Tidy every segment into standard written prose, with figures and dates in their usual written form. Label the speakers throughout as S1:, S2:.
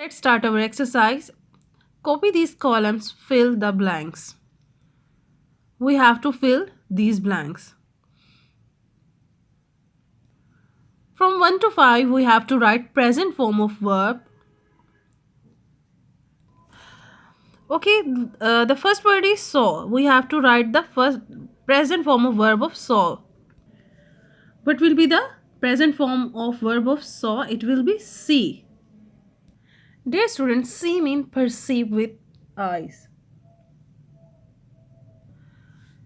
S1: Let's start our exercise. Copy these columns, fill the blanks. We have to fill these blanks. From 1 to 5, we have to write present form of verb. Okay, the first word is saw. We have to write the first present form of verb of saw. What will be the present form of verb of saw? It will be see. Dear students, see means perceive with eyes.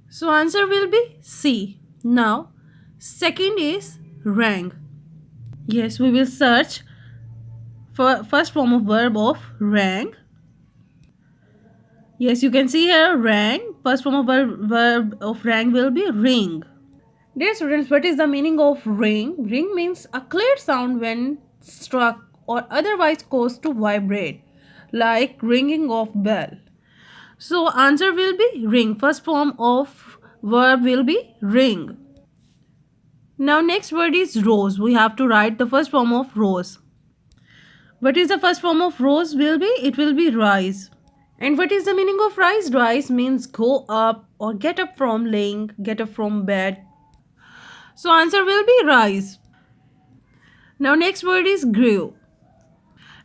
S1: So answer will be C. Now, second is rang. Yes, we will search for first form of verb of rang. Yes, you can see here rang. First form of verb of rang will be ring. Dear students, what is the meaning of ring? Ring means a clear sound when struck or otherwise caused to vibrate, like ringing of bell. So answer will be ring. First form of verb will be ring. Now next word is rose. We have to write the first form of rose. What is the first form of rose will be? It will be rise. And what is the meaning of rise? Rise means go up or get up from laying, get up from bed. So answer will be rise. Now next word is grew.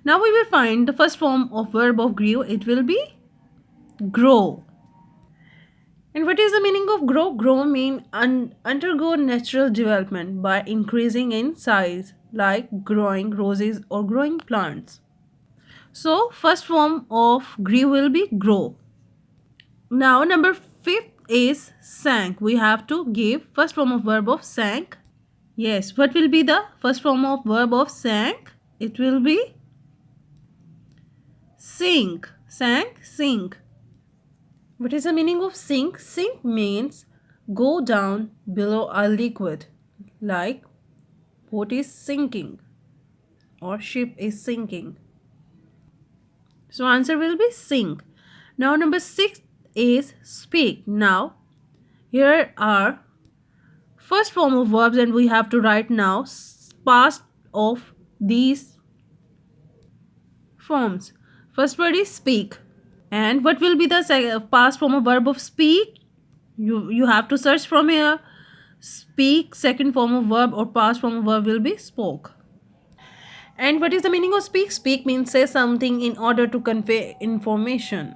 S1: Now we will find the first form of verb of grew. It will be grow. And what is the meaning of grow? Grow means undergo natural development by increasing in size, like growing roses or growing plants. So first form of grew will be grow. Now number 5 is sank. We have to give first form of verb of sank. Yes, what will be the first form of verb of sank? It will be sink. Sank, sink. What is the meaning of sink? Sink means go down below a liquid, like boat is sinking or ship is sinking. So answer will be sink. Now number 6 is speak. Now here are first form of verbs and we have to write now past of these forms. First word is speak. And what will be the past form of verb of speak? You have to search from here. Speak, second form of verb or past form of verb will be spoke. And what is the meaning of speak? Speak means say something in order to convey information.